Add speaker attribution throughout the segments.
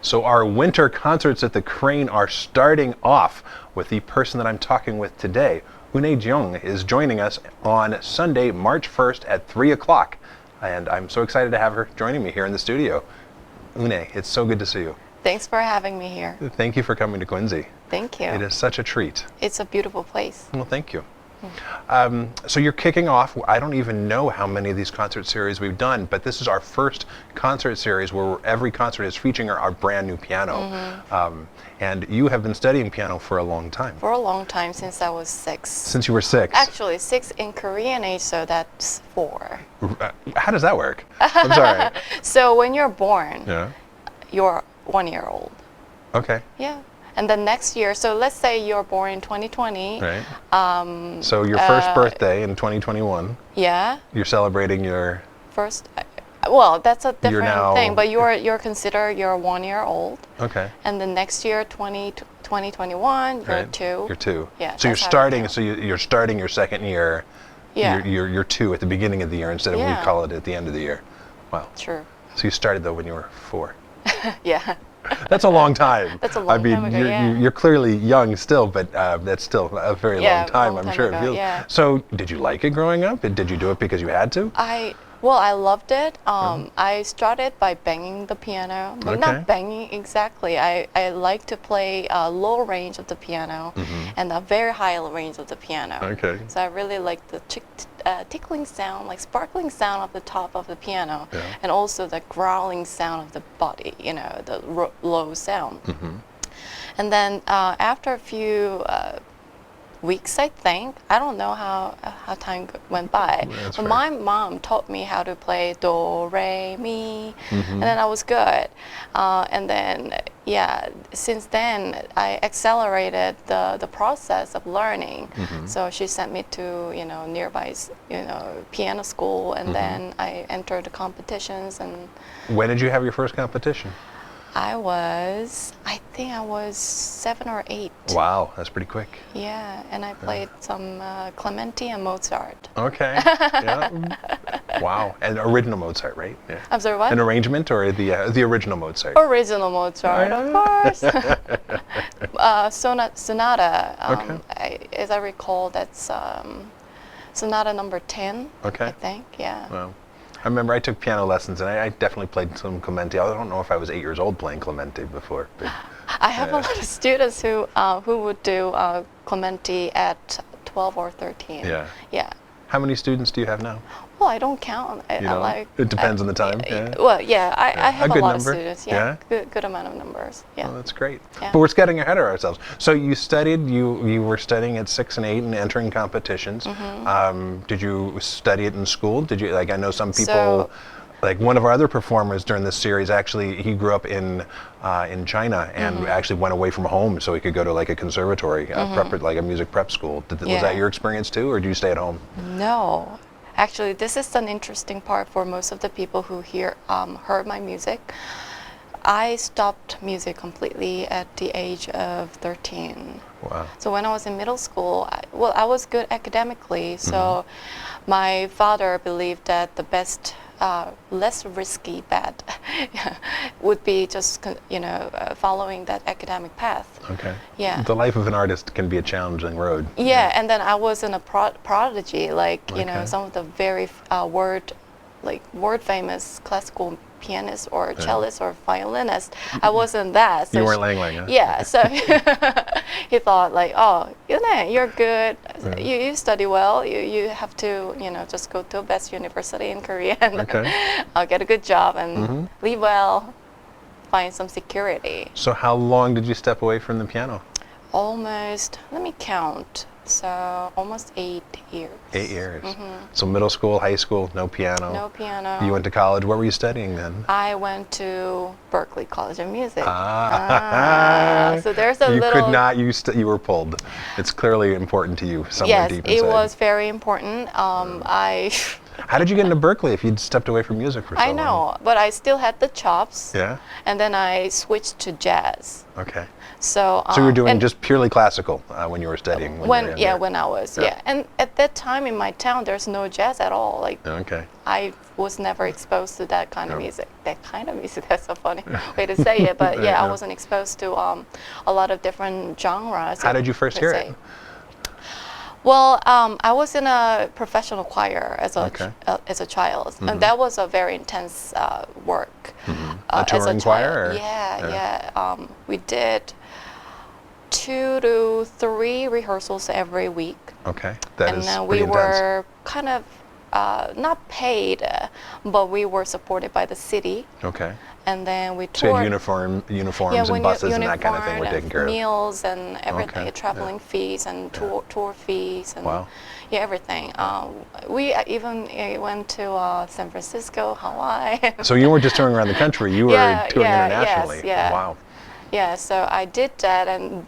Speaker 1: So our winter concerts at the Crane are starting off with the person that I'm talking with today. Une Jeong is joining us on Sunday, March 1st at 3 o'clock. And I'm so excited to have her joining me here in the studio. Une, it's so good to see you.
Speaker 2: Thanks for having me here.
Speaker 1: Thank you for coming to Quincy.
Speaker 2: Thank you.
Speaker 1: It is such a treat.
Speaker 2: It's a beautiful place.
Speaker 1: Well, thank you. So you're kicking off, I don't even know how many of these concert series we've done, but this is our first concert series where every concert is featuring our brand new piano. And you have been studying piano for a long time.
Speaker 2: For a long time, since I was 6.
Speaker 1: Since you were 6?
Speaker 2: Actually, 6 in Korean age, so that's 4.
Speaker 1: How does that work? I'm sorry.
Speaker 2: So when you're born,
Speaker 1: Yeah.
Speaker 2: you're 1 year old.
Speaker 1: Okay.
Speaker 2: Yeah. And then next year, so let's say you're born in 2020.
Speaker 1: Right. So your first birthday in 2021.
Speaker 2: Yeah.
Speaker 1: You're celebrating your.
Speaker 2: First, well, that's a different
Speaker 1: now-
Speaker 2: thing, but you're considered you're 1 year old.
Speaker 1: Okay.
Speaker 2: And then next year, 2021, you're
Speaker 1: Right.
Speaker 2: 2.
Speaker 1: You're 2.
Speaker 2: Yeah,
Speaker 1: So you're
Speaker 2: that's how it
Speaker 1: starting.
Speaker 2: goes.
Speaker 1: So you're starting your second year.
Speaker 2: Yeah.
Speaker 1: You're 2 at the beginning of the year instead of we
Speaker 2: Yeah.
Speaker 1: call it at the end of the year. Wow.
Speaker 2: True.
Speaker 1: So you started though when you were 4.
Speaker 2: Yeah.
Speaker 1: That's a long time.
Speaker 2: That's a long
Speaker 1: I mean,
Speaker 2: time ago,
Speaker 1: you're,
Speaker 2: yeah.
Speaker 1: you're clearly young still, but that's still a very
Speaker 2: Yeah,
Speaker 1: long time,
Speaker 2: long
Speaker 1: I'm
Speaker 2: time
Speaker 1: sure.
Speaker 2: ago, yeah.
Speaker 1: So did you like it growing up? Did you do it because you had to?
Speaker 2: I loved it. I started by banging the piano, but
Speaker 1: Okay.
Speaker 2: not banging exactly. I like to play a low range of the piano and a very high range of the piano.
Speaker 1: Okay.
Speaker 2: So I really like the tickling sound, like sparkling sound of the top of the piano,
Speaker 1: Yeah.
Speaker 2: and also the growling sound of the body, the low sound. And then after a few weeks, I think. I don't know how time went by.
Speaker 1: That's
Speaker 2: But
Speaker 1: right.
Speaker 2: my mom taught me how to play do, re, mi, and then I was good. And then, yeah, since then, I accelerated the process of learning. So she sent me to, nearby, piano school, and then I entered the competitions, and
Speaker 1: When did you have your first competition?
Speaker 2: I think I was 7 or 8.
Speaker 1: Wow, that's pretty quick.
Speaker 2: Yeah, and I played some Clementi and Mozart.
Speaker 1: Okay. Yeah. Wow. And original Mozart, right? Yeah.
Speaker 2: I'm sorry, what?
Speaker 1: An arrangement or the original Mozart?
Speaker 2: Original Mozart, of course. Sonata. As I recall, that's Sonata number 10.
Speaker 1: Okay.
Speaker 2: I think, yeah.
Speaker 1: Wow. I remember I took piano lessons, and I definitely played some Clementi. I don't know if I was 8 years old playing Clementi before. But,
Speaker 2: I have a lot of students who would do Clementi at 12 or 13.
Speaker 1: Yeah.
Speaker 2: Yeah.
Speaker 1: How many students do you have now?
Speaker 2: Well, I don't count.
Speaker 1: You know? It depends on the time. Yeah.
Speaker 2: Well, yeah, I have
Speaker 1: A
Speaker 2: a
Speaker 1: good
Speaker 2: lot
Speaker 1: number?
Speaker 2: of students.
Speaker 1: Yeah?
Speaker 2: Yeah, good amount of numbers. Yeah.
Speaker 1: Oh, that's great.
Speaker 2: Yeah.
Speaker 1: But we're getting ahead of ourselves. So you studied, you were studying at 6 and 8 and entering competitions. Did you study it in school? Did you, I know some people, like one of our other performers during this series, actually, he grew up in China and actually went away from home so he could go to a conservatory, a music prep school. Was
Speaker 2: Yeah.
Speaker 1: that your experience too, or did you stay at home?
Speaker 2: No. Actually, this is an interesting part for most of the people who heard my music. I stopped music completely at the age of 13.
Speaker 1: Wow.
Speaker 2: So when I was in middle school, I was good academically, so my father believed that the best, less risky bet would be just, following that academic path.
Speaker 1: Okay.
Speaker 2: Yeah.
Speaker 1: The life of an artist can be a challenging road.
Speaker 2: Yeah, and then I was in a prodigy,
Speaker 1: Okay.
Speaker 2: some of the very world famous classical pianists or cellists or violinists. I wasn't that. So
Speaker 1: You weren't Lang Lang, huh?
Speaker 2: Yeah, so he thought you're good. You study well. You have to just go to the best university in Korea and
Speaker 1: Okay.
Speaker 2: get a good job and live well, find some security.
Speaker 1: So how long did you step away from the piano?
Speaker 2: Almost, let me count. So almost 8 years.
Speaker 1: 8 years. So middle school, high school, no piano.
Speaker 2: No piano.
Speaker 1: You went to college. What were you studying then?
Speaker 2: I went to Berklee College of Music. So there's a
Speaker 1: you
Speaker 2: little.
Speaker 1: could not. You were pulled. It's clearly important to you somewhere
Speaker 2: Yes,
Speaker 1: deep inside.
Speaker 2: it was very important.
Speaker 1: How did you get into Berkeley if you'd stepped away from music for so long?
Speaker 2: I know, but I still had the chops.
Speaker 1: Yeah.
Speaker 2: And then I switched to jazz.
Speaker 1: Okay.
Speaker 2: So
Speaker 1: So you were doing
Speaker 2: and
Speaker 1: just purely classical when you were studying. When you were
Speaker 2: yeah,
Speaker 1: younger.
Speaker 2: when I was
Speaker 1: Yeah.
Speaker 2: And at that time in my town, there's no jazz at all. Like
Speaker 1: Okay.
Speaker 2: I was never exposed to that kind of
Speaker 1: Yeah.
Speaker 2: music. That kind of music. That's a funny way to say it, but yeah, I
Speaker 1: Yeah.
Speaker 2: wasn't exposed to a lot of different genres.
Speaker 1: How did you first hear it?
Speaker 2: Well, I was in a professional choir
Speaker 1: Okay.
Speaker 2: as a child, and that was a very intense work.
Speaker 1: A
Speaker 2: as
Speaker 1: touring
Speaker 2: child.
Speaker 1: choir? Or?
Speaker 2: Yeah. We did 2 to 3 rehearsals every week,
Speaker 1: Okay. That
Speaker 2: and
Speaker 1: is
Speaker 2: then
Speaker 1: pretty
Speaker 2: we
Speaker 1: intense.
Speaker 2: were kind of not paid, but we were supported by the city.
Speaker 1: Okay.
Speaker 2: And then we
Speaker 1: So you
Speaker 2: toured.
Speaker 1: had uniforms
Speaker 2: Yeah,
Speaker 1: and
Speaker 2: when
Speaker 1: buses
Speaker 2: you
Speaker 1: and that kind of thing were taken care of.
Speaker 2: meals and everything,
Speaker 1: Okay,
Speaker 2: traveling fees and tour fees and
Speaker 1: Wow.
Speaker 2: yeah, everything. We even went to San Francisco, Hawaii.
Speaker 1: So you weren't just touring around the country; you were
Speaker 2: Yeah,
Speaker 1: touring
Speaker 2: yeah,
Speaker 1: internationally.
Speaker 2: yes, yeah.
Speaker 1: Wow.
Speaker 2: Yeah, so I did that, and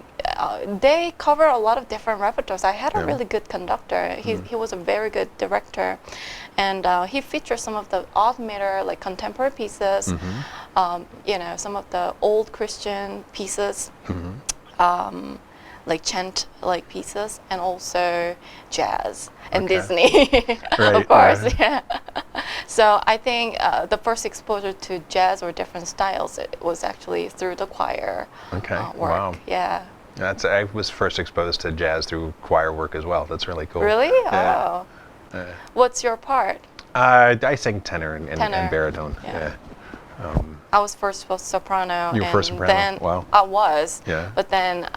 Speaker 2: they cover a lot of different repertoires. I had a
Speaker 1: Yeah.
Speaker 2: really good conductor. He was a very good director, and he featured some of the odd meter, like contemporary pieces, some of the old Christian pieces, like chant like pieces, and also jazz and
Speaker 1: Okay.
Speaker 2: Disney,
Speaker 1: Right,
Speaker 2: of course.
Speaker 1: right.
Speaker 2: Yeah. So I think the first exposure to jazz or different styles it was actually through the choir
Speaker 1: Okay.
Speaker 2: work.
Speaker 1: Wow.
Speaker 2: Yeah.
Speaker 1: I was first exposed to jazz through choir work as well. That's really cool.
Speaker 2: Really?
Speaker 1: Yeah.
Speaker 2: Oh. What's your part?
Speaker 1: I sang tenor and
Speaker 2: Tenor.
Speaker 1: baritone.
Speaker 2: Yeah. I was first soprano.
Speaker 1: You were
Speaker 2: and
Speaker 1: first soprano?
Speaker 2: Then
Speaker 1: Wow.
Speaker 2: I was.
Speaker 1: Yeah.
Speaker 2: But then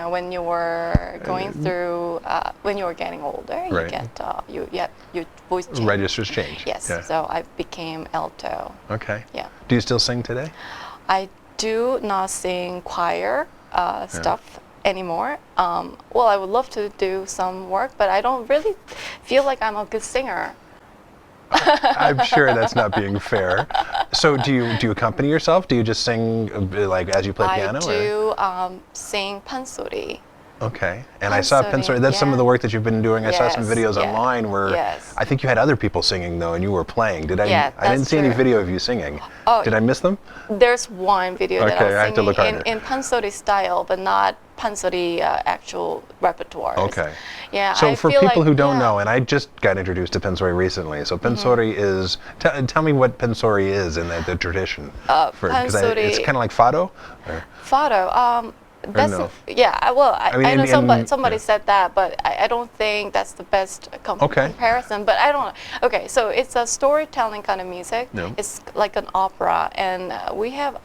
Speaker 2: when you were going through, when you were getting older, you
Speaker 1: Right.
Speaker 2: get your voice change.
Speaker 1: Registers change.
Speaker 2: Yes.
Speaker 1: Yeah.
Speaker 2: So I became alto.
Speaker 1: Okay.
Speaker 2: Yeah.
Speaker 1: Do you still sing today?
Speaker 2: I do not sing choir stuff anymore. Well, I would love to do some work, but I don't really feel like I'm a good singer.
Speaker 1: I'm sure that's not being fair. So do you accompany yourself? Do you just sing like as you play piano?
Speaker 2: I do sing pansori.
Speaker 1: Okay. And I saw
Speaker 2: Pansori,
Speaker 1: Pensori. That's some of the
Speaker 2: yeah.
Speaker 1: work that you've been doing. I saw some
Speaker 2: Yes,
Speaker 1: videos
Speaker 2: yeah.
Speaker 1: online where
Speaker 2: Yes.
Speaker 1: I think you had other people singing though, and you were playing. Did I?
Speaker 2: Yeah,
Speaker 1: I didn't
Speaker 2: that's
Speaker 1: see any
Speaker 2: true.
Speaker 1: video of you singing.
Speaker 2: Oh,
Speaker 1: Did I miss them?
Speaker 2: There's one video that
Speaker 1: Okay, I
Speaker 2: I
Speaker 1: have to
Speaker 2: was
Speaker 1: look
Speaker 2: singing
Speaker 1: harder.
Speaker 2: in pansori style, but not pansori actual repertoire.
Speaker 1: Okay.
Speaker 2: Yeah.
Speaker 1: So
Speaker 2: I
Speaker 1: for
Speaker 2: feel
Speaker 1: people
Speaker 2: like,
Speaker 1: who don't
Speaker 2: yeah.
Speaker 1: know, and I just got introduced to Pensori recently. So Pensori is. Tell me what Pensori is in the tradition.
Speaker 2: Pensori-
Speaker 1: It's kind of like fado. Or-
Speaker 2: Fado. That's
Speaker 1: no?
Speaker 2: I
Speaker 1: mean,
Speaker 2: know
Speaker 1: in-
Speaker 2: somebody
Speaker 1: yeah.
Speaker 2: said that, but I don't think that's the best
Speaker 1: Okay.
Speaker 2: comparison. But I don't know. Okay, so it's a storytelling kind of music.
Speaker 1: Yeah.
Speaker 2: It's like an opera, and we have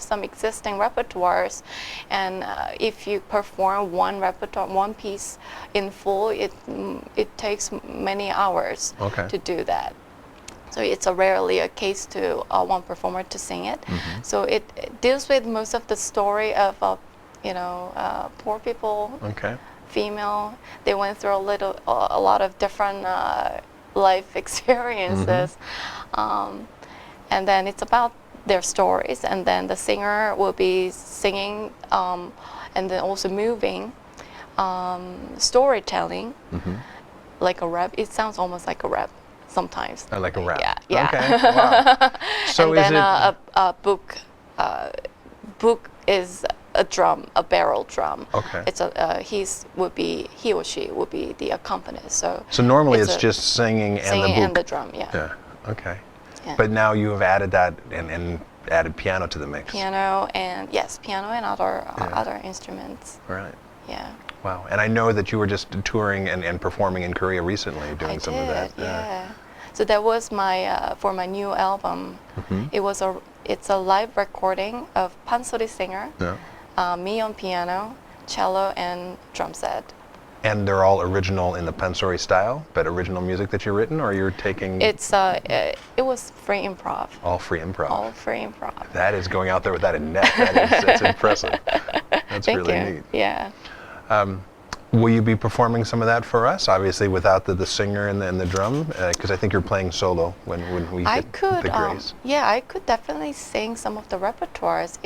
Speaker 2: some existing repertoires, and if you perform one piece in full, it takes many hours
Speaker 1: Okay.
Speaker 2: to do that. So it's rarely a case to one performer to sing it. So it deals with most of the story of poor people,
Speaker 1: Okay.
Speaker 2: female. They went through a lot of different life experiences, and then it's about their stories. And then the singer will be singing, and then also moving, storytelling, like a rap. It sounds almost like a rap. Sometimes.
Speaker 1: I like a rap.
Speaker 2: Yeah.
Speaker 1: Okay. Wow. So
Speaker 2: and
Speaker 1: is
Speaker 2: then
Speaker 1: it?
Speaker 2: a book is a drum, a barrel drum.
Speaker 1: Okay.
Speaker 2: It's he or she would be the accompanist. So
Speaker 1: Normally
Speaker 2: it's
Speaker 1: it's
Speaker 2: a-
Speaker 1: just singing and the
Speaker 2: singing
Speaker 1: book.
Speaker 2: and the drum. Yeah.
Speaker 1: Yeah. Okay.
Speaker 2: Yeah.
Speaker 1: But now you have added that and added piano to the mix.
Speaker 2: Piano and other instruments.
Speaker 1: Right.
Speaker 2: Yeah.
Speaker 1: Wow. And I know that you were just touring and performing in Korea recently, doing
Speaker 2: I
Speaker 1: some
Speaker 2: did,
Speaker 1: of that.
Speaker 2: yeah. So that was my for my new album. It's a live recording of Pansori singer,
Speaker 1: Yeah.
Speaker 2: me on piano, cello, and drum set.
Speaker 1: And they're all original in the Pensori style, but original music that you've written, or you're taking
Speaker 2: It was free improv.
Speaker 1: all free improv.
Speaker 2: All free improv.
Speaker 1: That is going out there without a net. That's impressive. That's
Speaker 2: Thank
Speaker 1: really
Speaker 2: you.
Speaker 1: neat.
Speaker 2: Yeah.
Speaker 1: Will you be performing some of that for us? Obviously, without the singer and the drum, because I think you're playing solo when we
Speaker 2: I
Speaker 1: get
Speaker 2: could,
Speaker 1: the grace.
Speaker 2: yeah, I could definitely sing some of the repertoires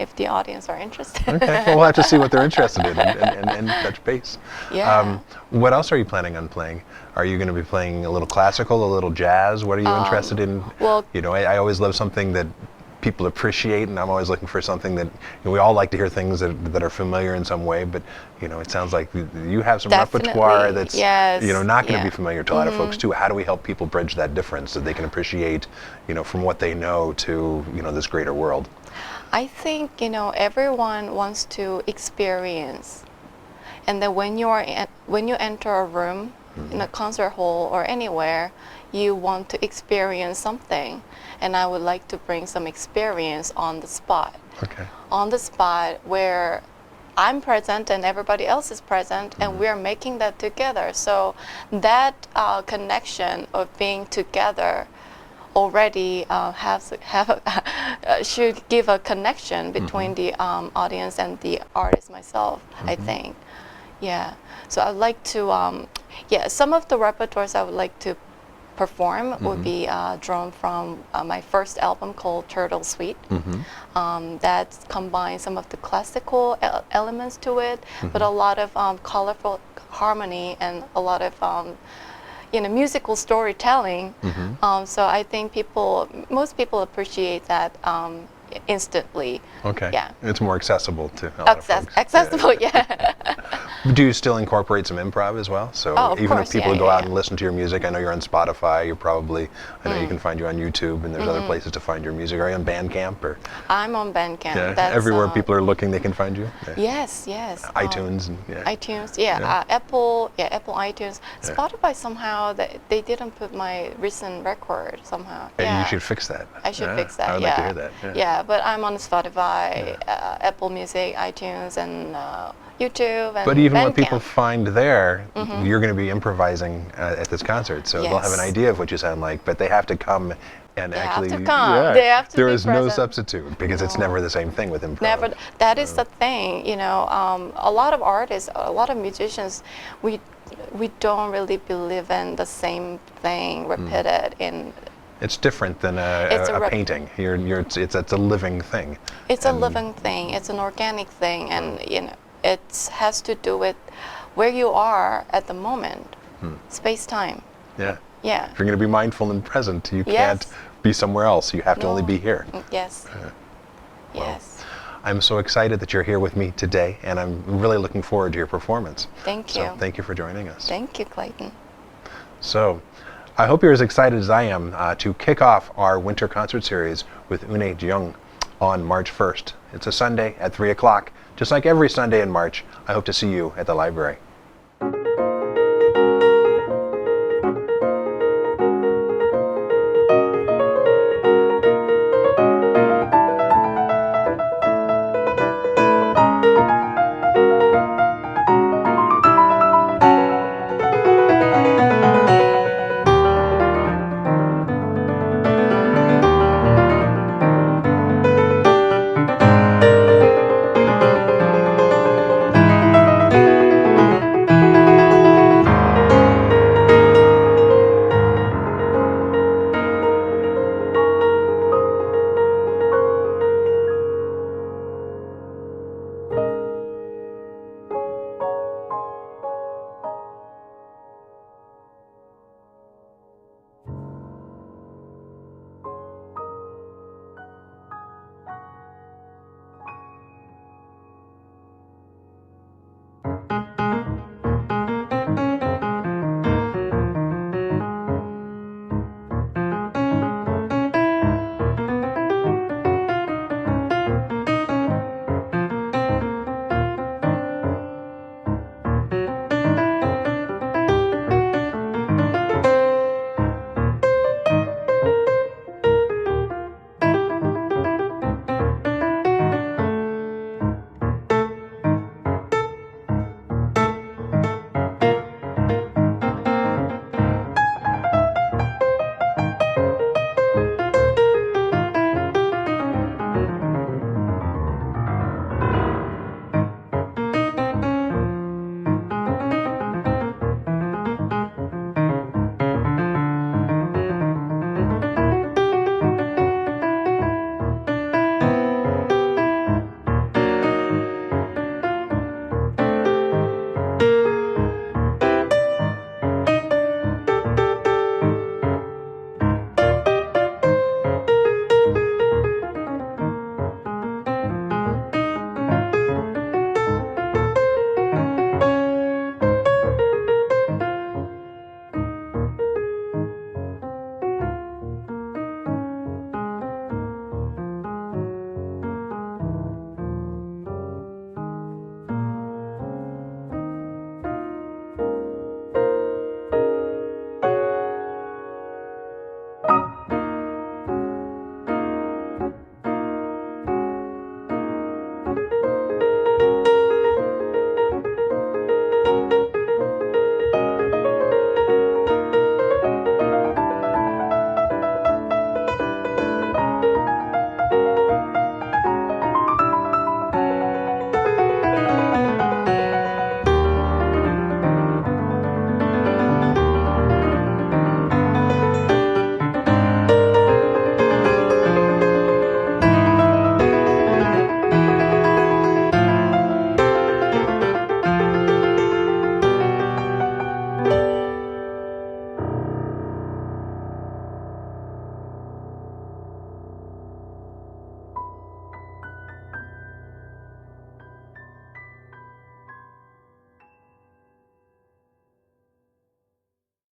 Speaker 2: if the audience are interested.
Speaker 1: Okay, well, we'll have to see what they're interested in and touch base.
Speaker 2: Yeah.
Speaker 1: What else are you planning on playing? Are you going to be playing a little classical, a little jazz? What are you interested in?
Speaker 2: well-
Speaker 1: You know, I always love something that people appreciate, and I'm always looking for something that, you know, we all like to hear things that are familiar in some way, but, you know, it sounds like you have some repertoire
Speaker 2: Definitely,
Speaker 1: that's,
Speaker 2: yes,
Speaker 1: you know, not going to
Speaker 2: yeah.
Speaker 1: be familiar to a lot of folks too. How do we help people bridge that difference so they can appreciate, you know, from what they know to, you know, this greater world?
Speaker 2: I think, you know, everyone wants to experience. And then when you enter a room in a concert hall or anywhere, you want to experience something. And I would like to bring some experience on the spot.
Speaker 1: Okay.
Speaker 2: On the spot where I'm present and everybody else is present, and we're making that together. So that connection of being together already should give a connection between the audience and the artist myself, I think. Yeah. So I'd like to, yeah, some of the repertoires I would like to perform would be drawn from my first album called Turtle Suite. That combines some of the classical elements to it, but a lot of colorful harmony and a lot of you know, musical storytelling. So I think most people appreciate that instantly.
Speaker 1: Okay.
Speaker 2: Yeah.
Speaker 1: It's more accessible to a lot of folks.
Speaker 2: Accessible, yeah.
Speaker 1: Do you still incorporate some improv as well? So
Speaker 2: Oh, of
Speaker 1: even
Speaker 2: course,
Speaker 1: if people
Speaker 2: yeah,
Speaker 1: go
Speaker 2: yeah,
Speaker 1: out
Speaker 2: yeah.
Speaker 1: and listen to your music, I know you're on Spotify, you're probably, I know you can find you on YouTube, and there's other places to find your music. Are you on Bandcamp? Or
Speaker 2: I'm on Bandcamp.
Speaker 1: yeah,
Speaker 2: That's,
Speaker 1: everywhere people are looking, they can find you? Yeah.
Speaker 2: Yes, yes.
Speaker 1: iTunes and
Speaker 2: iTunes, yeah.
Speaker 1: Yeah.
Speaker 2: Apple, yeah, Apple iTunes.
Speaker 1: Yeah.
Speaker 2: Spotify somehow they didn't put my recent record somehow.
Speaker 1: Hey,
Speaker 2: Yeah.
Speaker 1: you should fix that.
Speaker 2: I should
Speaker 1: Yeah,
Speaker 2: fix that.
Speaker 1: I would
Speaker 2: yeah.
Speaker 1: like to hear that.
Speaker 2: Yeah, but I'm on Spotify, Apple Music, iTunes, and YouTube, and
Speaker 1: But even what
Speaker 2: Bandcamp.
Speaker 1: people find there, you're going to be improvising at this concert, so they'll have an
Speaker 2: Yes.
Speaker 1: idea of what you sound like, but they have to come and
Speaker 2: They have
Speaker 1: actually.
Speaker 2: to come.
Speaker 1: Yeah,
Speaker 2: They have to
Speaker 1: there
Speaker 2: be
Speaker 1: is no
Speaker 2: present.
Speaker 1: substitute because it's never the same thing with improv.
Speaker 2: Never. That is the thing, you know. A lot of artists, a lot of musicians, we don't really believe in the same thing repeated in.
Speaker 1: It's different than
Speaker 2: It's
Speaker 1: a
Speaker 2: a
Speaker 1: painting. It's a living thing.
Speaker 2: It's a living thing. It's an organic thing, and you know, it has to do with where you are at the moment, space time.
Speaker 1: Yeah.
Speaker 2: Yeah.
Speaker 1: If you're going to be mindful and present, you
Speaker 2: Yes.
Speaker 1: can't be somewhere else. You have to only
Speaker 2: No.
Speaker 1: be here.
Speaker 2: Yes. Yes.
Speaker 1: I'm so excited that you're here with me today, and I'm really looking forward to your performance.
Speaker 2: Thank
Speaker 1: So
Speaker 2: you.
Speaker 1: thank you for joining us.
Speaker 2: Thank you, Clayton.
Speaker 1: So, I hope you're as excited as I am to kick off our winter concert series with Une Jeong on March 1st. It's a Sunday at 3 o'clock. Just like every Sunday in March, I hope to see you at the library.